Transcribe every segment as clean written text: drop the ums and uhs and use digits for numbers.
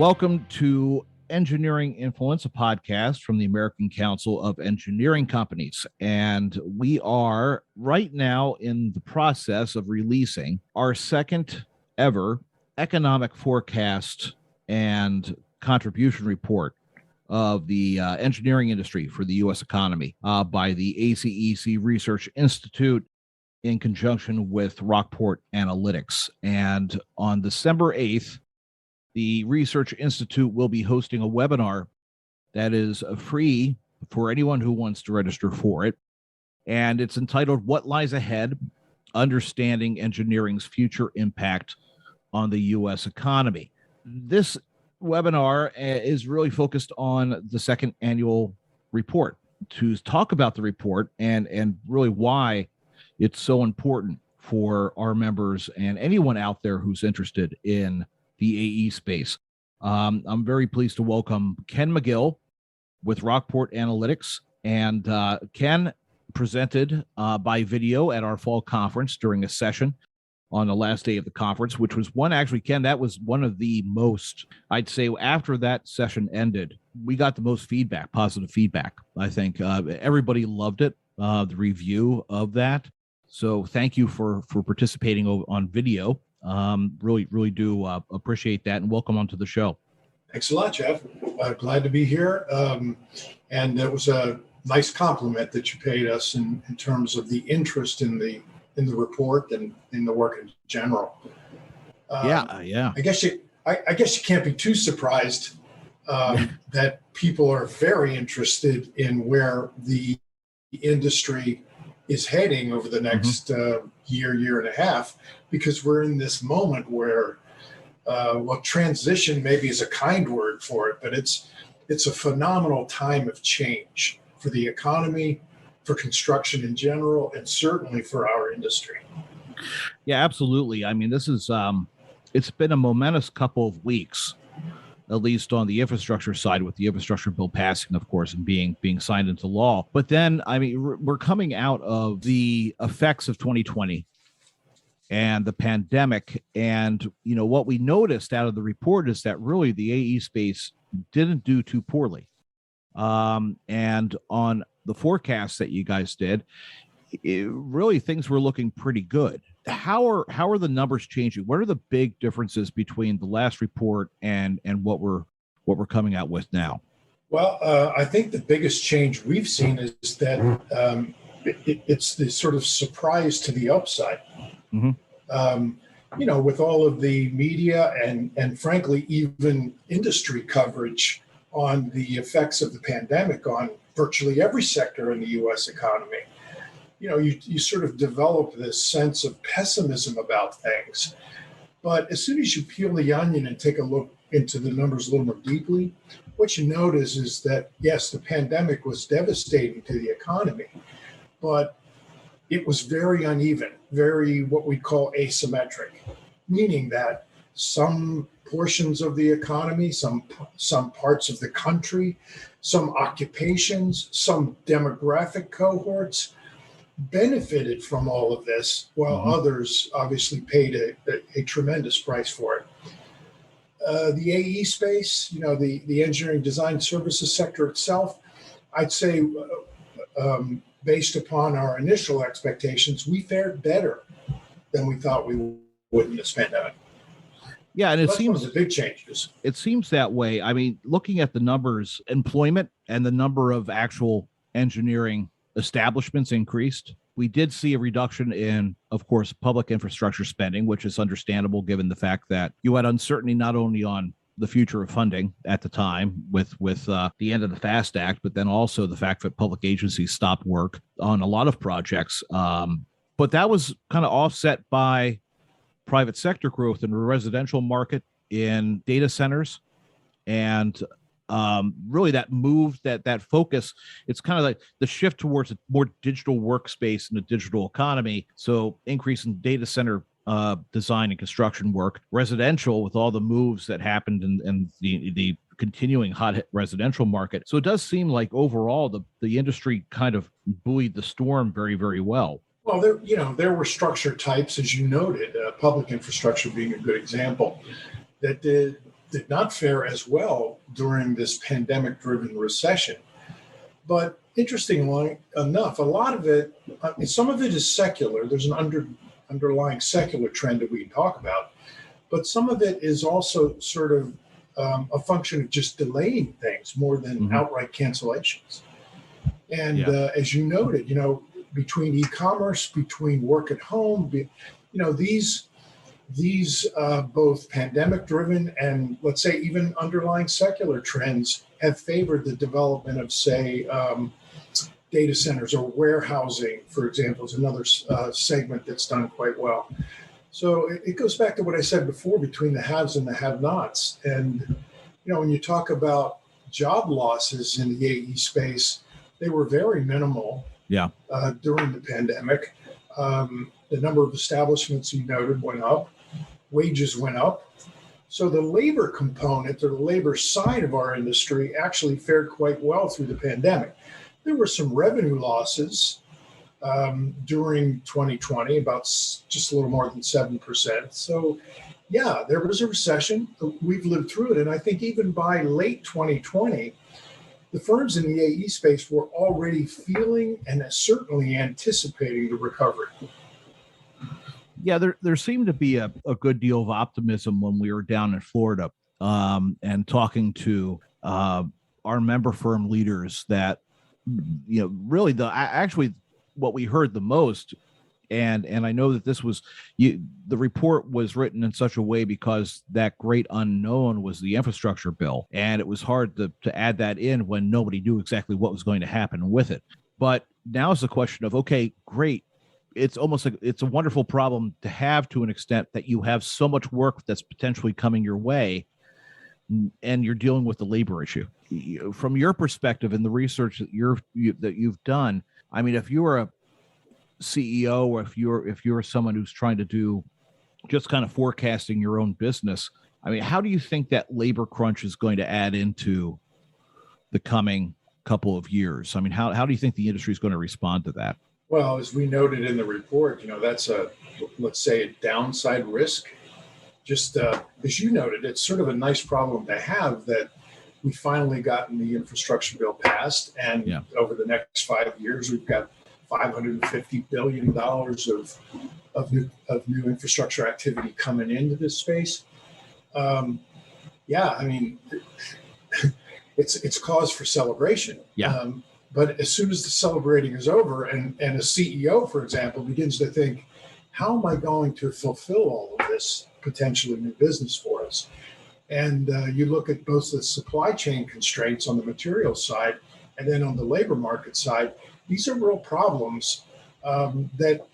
Welcome to Engineering Influence, a podcast from the American Council of Engineering Companies. And we are right now in the process of releasing our second ever economic forecast and contribution report of the engineering industry for the U.S. economy by the ACEC Research Institute in conjunction with Rockport Analytics. And on December 8th, the Research Institute will be hosting a webinar that is free for anyone who wants to register for it. And it's entitled, What Lies Ahead? Understanding Engineering's Future Impact on the U.S. Economy. This webinar is really focused on the second annual report, to talk about the report and really why it's so important for our members and anyone out there who's interested in the AE space. I'm very pleased to welcome Ken McGill with Rockport Analytics. And Ken presented by video at our fall conference during a session on the last day of the conference, which was Ken, that was one of the most, I'd say after that session ended, we got the most feedback, positive feedback. I think everybody loved it, the review of that. So thank you for participating on video. Really do appreciate that, and welcome onto the show. Thanks a lot, Jeff. Glad to be here. And it was a nice compliment that you paid us in terms of the interest in the report and in the work in general. Yeah. I guess you can't be too surprised that people are very interested in where the industry is heading over the next year and a half, because we're in this moment where, transition maybe is a kind word for it, but it's a phenomenal time of change for the economy, for construction in general, and certainly for our industry. Yeah, absolutely. I mean, this is it's been a momentous couple of weeks, at least on the infrastructure side, with the infrastructure bill passing, of course, and being signed into law. But then, I mean, we're coming out of the effects of 2020 and the pandemic. And, what we noticed out of the report is that really the AE space didn't do too poorly. And on the forecast that you guys did, really things were looking pretty good. How are the numbers changing? What are the big differences between the last report and what we're coming out with now? Well, I think the biggest change we've seen is that it's the sort of surprise to the upside. Mm-hmm. With all of the media and frankly, even industry coverage on the effects of the pandemic on virtually every sector in the U.S. economy. You sort of develop this sense of pessimism about things. But as soon as you peel the onion and take a look into the numbers a little more deeply, what you notice is that, yes, the pandemic was devastating to the economy, but it was very uneven, very what we call asymmetric, meaning that some portions of the economy, some parts of the country, some occupations, some demographic cohorts benefited from all of this, while others obviously paid a tremendous price for it. The AE space, the engineering design services sector itself, I'd say based upon our initial expectations, we fared better than we thought we would in this pandemic. Yeah, and it seems one of the big changes. It seems that way. I mean, looking at the numbers, employment and the number of actual engineering establishments increased. We did see a reduction in, of course, public infrastructure spending, which is understandable given the fact that you had uncertainty not only on the future of funding at the time with the end of the FAST Act, but then also the fact that public agencies stopped work on a lot of projects. But that was kind of offset by private sector growth in the residential market, in data centers, and really that move, that focus. It's kind of like the shift towards a more digital workspace and a digital economy. So increase in data center design and construction work, residential with all the moves that happened and the continuing hot residential market. So it does seem like overall the industry kind of buoyed the storm very, very well. Well, there were structure types, as you noted, public infrastructure being a good example, that did not fare as well during this pandemic-driven recession. But interestingly enough, a lot of it, some of it is secular. There's an underlying secular trend that we can talk about, but some of it is also sort of a function of just delaying things more than outright cancellations. And as you noted, between e-commerce, between work at home, these both pandemic-driven and, let's say, even underlying secular trends have favored the development of, say, data centers or warehousing, for example, is another segment that's done quite well. So it goes back to what I said before between the haves and the have-nots. And, when you talk about job losses in the AE space, they were very minimal during the pandemic. The number of establishments you noted went up, wages went up. So the labor component or the labor side of our industry actually fared quite well through the pandemic. There were some revenue losses during 2020, about just a little more than 7%. So yeah, there was a recession. We've lived through it. And I think even by late 2020, the firms in the AE space were already feeling and certainly anticipating the recovery. Yeah, there seemed to be a good deal of optimism when we were down in Florida and talking to our member firm leaders that, really actually what we heard the most. And I know that this was the report was written in such a way because that great unknown was the infrastructure bill. And it was hard to add that in when nobody knew exactly what was going to happen with it. But now it's the question of, okay, great. It's almost like it's a wonderful problem to have to an extent that you have so much work that's potentially coming your way and you're dealing with the labor issue. From your perspective and the research that you've done, I mean, if you're a CEO or if you're someone who's trying to do just kind of forecasting your own business, I mean, how do you think that labor crunch is going to add into the coming couple of years? I mean, how do you think the industry is going to respond to that? Well, as we noted in the report, that's let's say a downside risk. Just as you noted, it's sort of a nice problem to have that we finally gotten the infrastructure bill passed. And over the next 5 years, we've got $550 billion of new infrastructure activity coming into this space. I mean, it's cause for celebration. But as soon as the celebrating is over and a CEO, for example, begins to think, how am I going to fulfill all of this potentially new business for us? And you look at both the supply chain constraints on the material side and then on the labor market side. These are real problems that,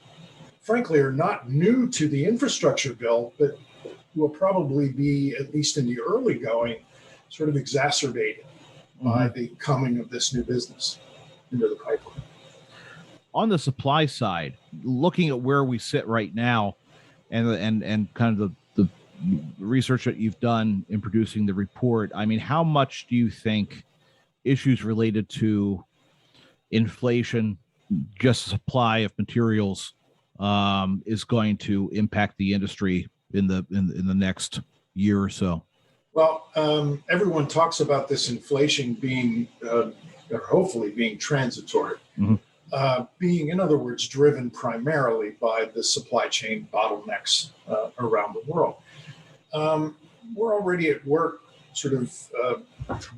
frankly, are not new to the infrastructure bill, but will probably be, at least in the early going, sort of exacerbated by the coming of this new business into the pipeline. On the supply side, looking at where we sit right now and kind of the research that you've done in producing the report, I mean, how much do you think issues related to inflation, just supply of materials, is going to impact the industry in the next year or so? Well, everyone talks about this inflation being, or hopefully being transitory, being, in other words, driven primarily by the supply chain bottlenecks around the world. We're already at work sort of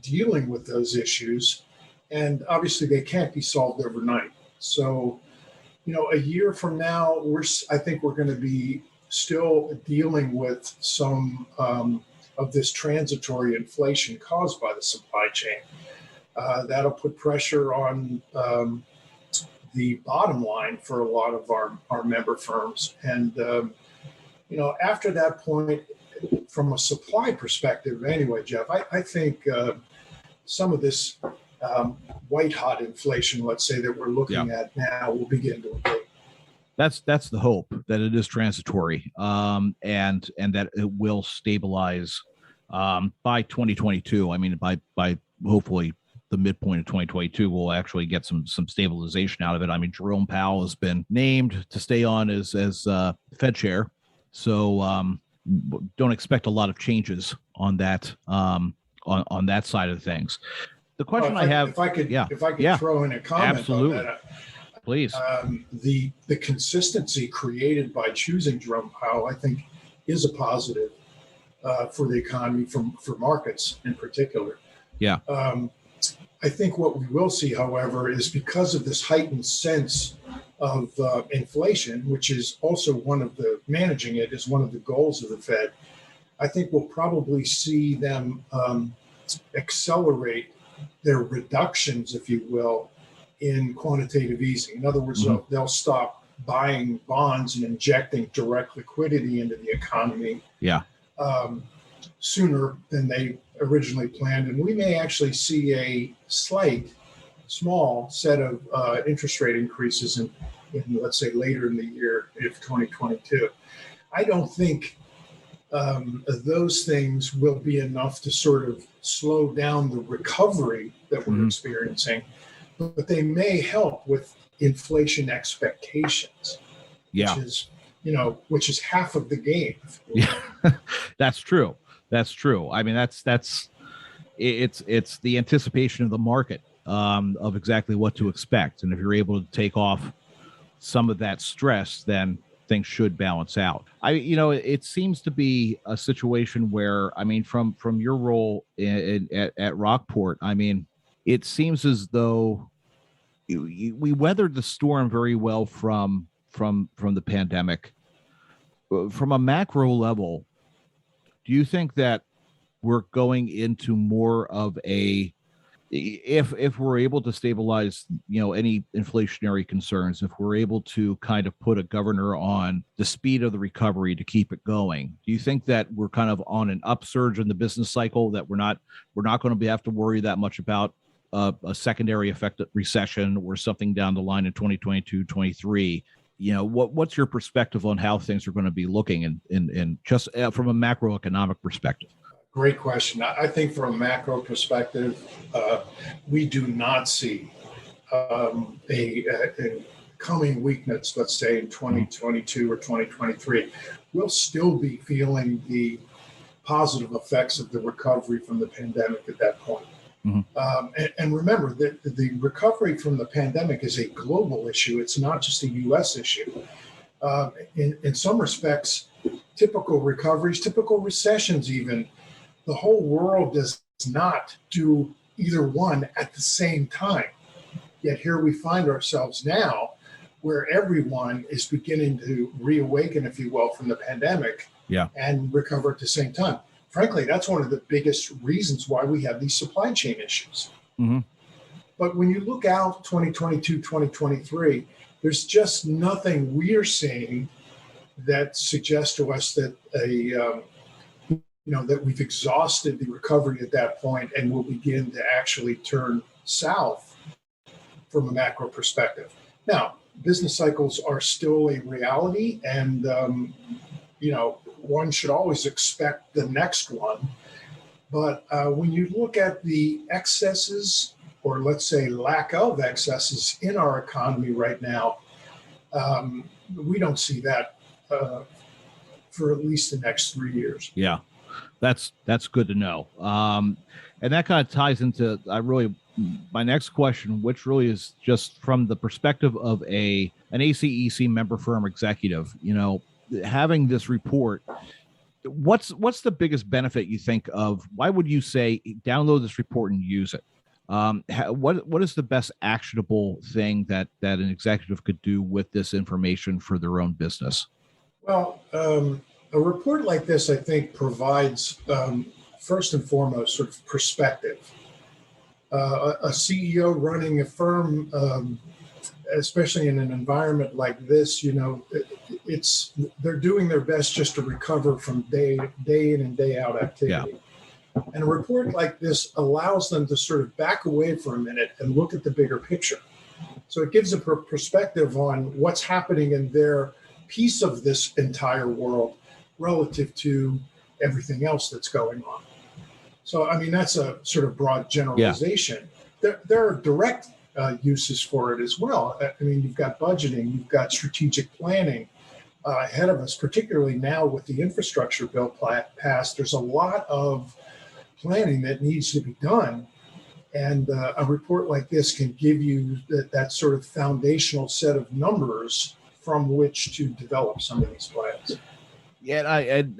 dealing with those issues, and obviously they can't be solved overnight. So, a year from now, I think we're going to be still dealing with some of this transitory inflation caused by the supply chain. That'll put pressure on the bottom line for a lot of our member firms. And, after that point, from a supply perspective anyway, Jeff, I think some of this white hot inflation, let's say, that we're looking at now will begin to abate. That's the hope, that it is transitory, and that it will stabilize by 2022. I mean, by hopefully the midpoint of 2022, we'll actually get some stabilization out of it. I mean, Jerome Powell has been named to stay on as Fed chair, so don't expect a lot of changes on that on that side of things. The question I have, if I could throw in a comment absolutely. on that, Please. The consistency created by choosing Jerome Powell, I think, is a positive for the economy, for markets in particular. Yeah. I think what we will see, however, is because of this heightened sense of inflation, which is also managing it is one of the goals of the Fed. I think we'll probably see them accelerate their reductions, if you will, in quantitative easing. In other words, they'll stop buying bonds and injecting direct liquidity into the economy sooner than they originally planned. And we may actually see a small set of interest rate increases in, let's say, later in the year, if 2022. I don't think those things will be enough to sort of slow down the recovery that we're experiencing, but they may help with inflation expectations, which is half of the game. Yeah, that's true. That's true. I mean, it's the anticipation of the market of exactly what to expect. And if you're able to take off some of that stress, then things should balance out. It seems to be a situation where, I mean, from your role at Rockport, I mean, it seems as though we weathered the storm very well from the pandemic. From a macro level, do you think that we're going into more of a, if we're able to stabilize, any inflationary concerns, if we're able to kind of put a governor on the speed of the recovery to keep it going, do you think that we're kind of on an upsurge in the business cycle, that we're not going to have to worry that much about a secondary effect of recession or something down the line in 2022, 23? What's your perspective on how things are going to be looking in just from a macroeconomic perspective? Great question. I think from a macro perspective, we do not see a coming weakness, let's say in 2022 or 2023. We'll still be feeling the positive effects of the recovery from the pandemic at that point. And remember that the recovery from the pandemic is a global issue. It's not just a U.S. issue. In some respects, typical recoveries, typical recessions even, the whole world does not do either one at the same time. Yet here we find ourselves now where everyone is beginning to reawaken, if you will, from the pandemic and recover at the same time. Frankly, that's one of the biggest reasons why we have these supply chain issues. But when you look out 2022, 2023, there's just nothing we're seeing that suggests to us that that we've exhausted the recovery at that point and will begin to actually turn south from a macro perspective. Now, business cycles are still a reality, and one should always expect the next one. But when you look at the excesses, or let's say lack of excesses in our economy right now, we don't see that for at least the next 3 years. Yeah, that's good to know. And that kind of ties into my next question, which really is just from the perspective of an ACEC member firm executive, having this report, what's the biggest benefit you think of? Why would you say download this report and use it? What is the best actionable thing that an executive could do with this information for their own business? Well, a report like this, I think, provides first and foremost sort of perspective. A CEO running a firm, especially in an environment like this, they're doing their best just to recover from day in and day out activity. Yeah. And a report like this allows them to sort of back away for a minute and look at the bigger picture. So it gives a perspective on what's happening in their piece of this entire world relative to everything else that's going on. So, I mean, that's a sort of broad generalization. Yeah. There are direct uses for it as well. I mean, you've got budgeting, you've got strategic planning, ahead of us, particularly now with the infrastructure bill passed. There's a lot of planning that needs to be done. And a report like this can give you that sort of foundational set of numbers from which to develop some of these plans. Yeah,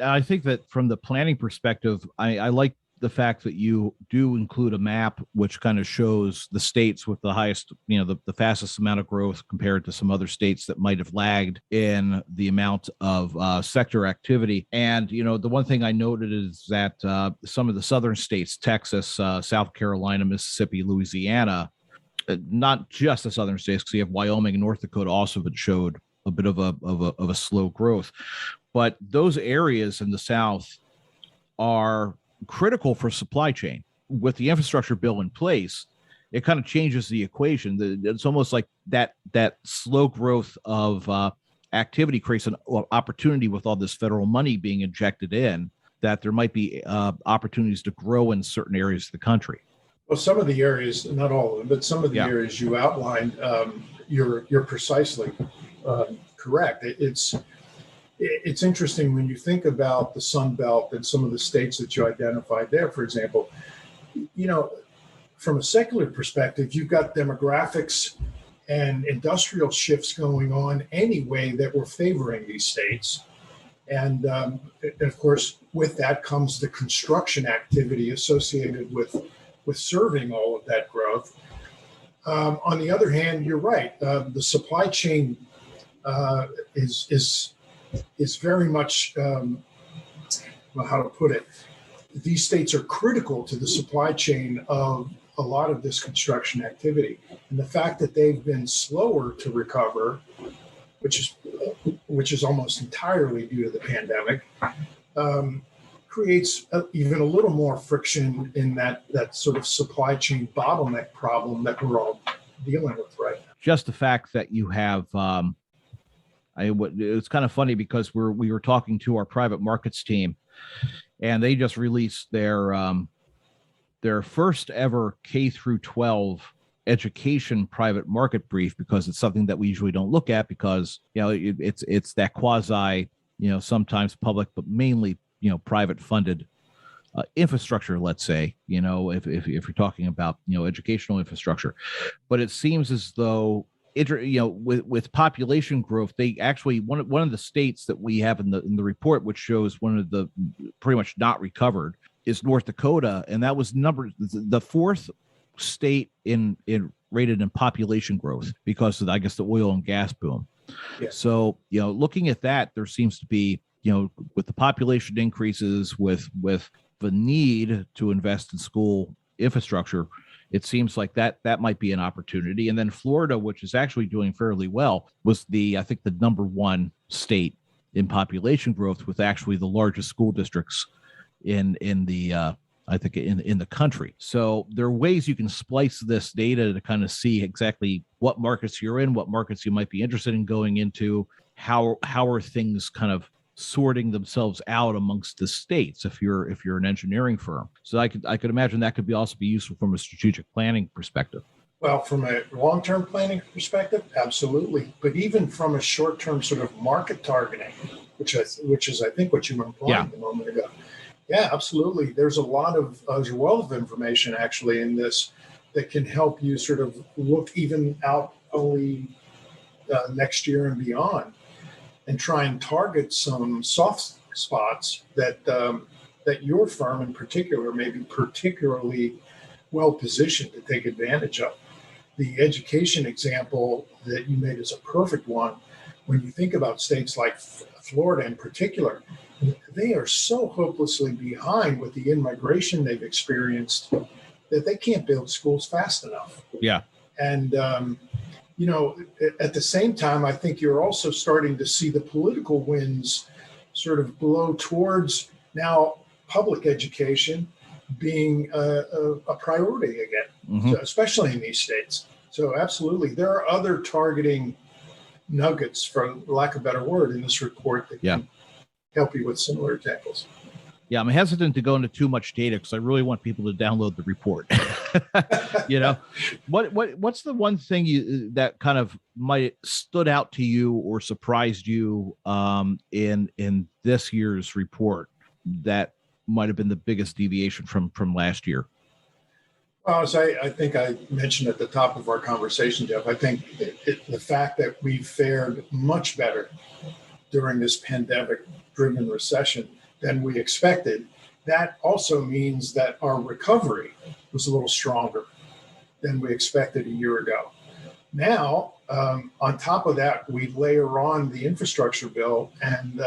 I think that from the planning perspective, I like the fact that you do include a map which kind of shows the states with the highest, the fastest amount of growth compared to some other states that might have lagged in the amount of sector activity. And, the one thing I noted is that some of the southern states, Texas, South Carolina, Mississippi, Louisiana, not just the southern states, because you have Wyoming and North Dakota also that showed a bit of a slow growth. But those areas in the South are critical for supply chain. With the infrastructure bill in place, it kind of changes the equation. It's almost like that slow growth of activity creates an opportunity with all this federal money being injected in, that there might be opportunities to grow in certain areas of the country. Well, some of the areas, not all of them, but some of the areas you outlined, you're precisely correct. It's interesting when you think about the Sun Belt and some of the states that you identified there, for example. From a secular perspective, you've got demographics and industrial shifts going on anyway that were favoring these states. And of course, with that comes the construction activity associated with serving all of that growth. On the other hand, you're right. The supply chain is very much, how to put it, these states are critical to the supply chain of a lot of this construction activity. And the fact that they've been slower to recover, which is almost entirely due to the pandemic, creates even a little more friction in that sort of supply chain bottleneck problem that we're all dealing with right now. Just the fact that you have it's kind of funny because we were talking to our private markets team, and they just released their first ever K through 12 education private market brief, because it's something that we usually don't look at, because it's that quasi, sometimes public but mainly private funded infrastructure, let's say, if you're talking about educational infrastructure. But it seems as though with population growth, they actually one of the states that we have in the report, which shows one of the pretty much not recovered, is North Dakota, and that was the fourth state in rated in population growth because of, I guess, the oil and gas boom. Yeah. So looking at that, there seems to be with the population increases, with the need to invest in school infrastructure, it seems like that might be an opportunity. And then Florida, which is actually doing fairly well, was I think the number one state in population growth, with actually the largest school districts in the country. So there are ways you can splice this data to kind of see exactly what markets you're in, what markets you might be interested in going into, how are things kind of sorting themselves out amongst the states if you're an engineering firm. So I could imagine that could also be useful from a strategic planning perspective. Well, from a long-term planning perspective, absolutely. But even from a short-term sort of market targeting, which is I think what you were implying a moment ago. Yeah, absolutely. There's a wealth of information actually in this that can help you sort of look even out only next year and beyond, and try and target some soft spots that your firm in particular may be particularly well positioned to take advantage of. The education example that you made is a perfect one. When you think about states like Florida in particular, they are so hopelessly behind with the in-migration they've experienced that they can't build schools fast enough. Yeah. And at the same time, I think you're also starting to see the political winds sort of blow towards now public education being a priority again, so especially in these states. So absolutely, there are other targeting nuggets, for lack of a better word, in this report that can help you with similar examples. Yeah, I'm hesitant to go into too much data because I really want people to download the report. What's the one thing that kind of might stood out to you or surprised you in this year's report that might have been the biggest deviation from last year? Well, as I think I mentioned at the top of our conversation, Jeff, I think the fact that we fared much better during this pandemic-driven recession than we expected, that also means that our recovery was a little stronger than we expected a year ago. Now, on top of that, we layer on the infrastructure bill, and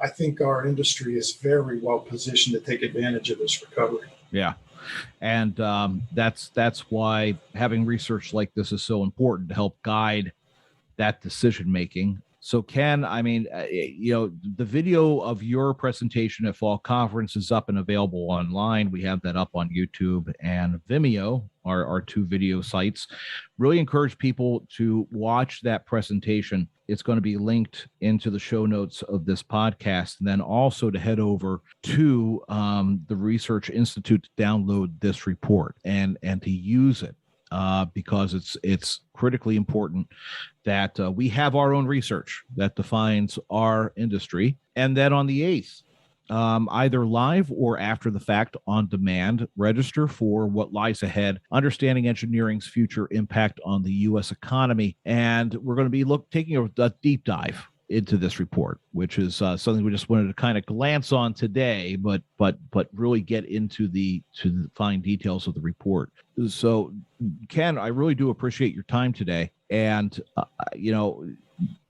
I think our industry is very well positioned to take advantage of this recovery. Yeah. And that's why having research like this is so important to help guide that decision making. So, Ken, I mean, the video of your presentation at Fall Conference is up and available online. We have that up on YouTube and Vimeo, our two video sites. Really encourage people to watch that presentation. It's going to be linked into the show notes of this podcast, and then also to head over to the Research Institute to download this report and to use it. Because it's critically important that we have our own research that defines our industry. And then on the 8th, either live or after the fact on demand, register for what lies ahead, understanding engineering's future impact on the U.S. economy. And we're going to be taking a deep dive into this report, which is something we just wanted to kind of glance on today, but really get into the fine details of the report. So, Ken, I really do appreciate your time today. And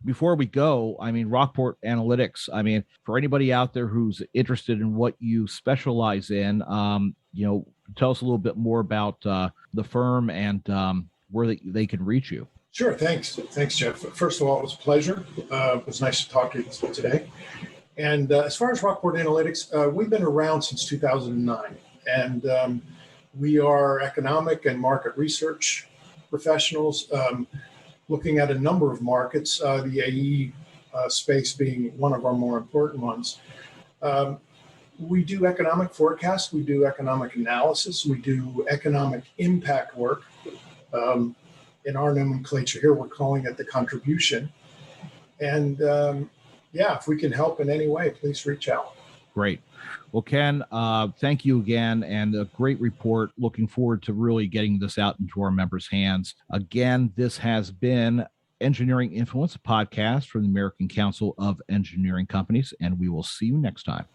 before we go, I mean, Rockport Analytics. I mean, for anybody out there who's interested in what you specialize in, tell us a little bit more about the firm and where they can reach you. Sure. Thanks, Jeff. First of all, it was a pleasure. It was nice to talk to you today. And as far as Rockport Analytics, we've been around since 2009. And we are economic and market research professionals looking at a number of markets, the AE space being one of our more important ones. We do economic forecasts. We do economic analysis. We do economic impact work. In our nomenclature here, we're calling it the contribution. And if we can help in any way, please reach out. Great. Well, Ken, thank you again, and a great report. Looking forward to really getting this out into our members' hands. Again, this has been Engineering Influence, a podcast from the American Council of Engineering Companies, and we will see you next time.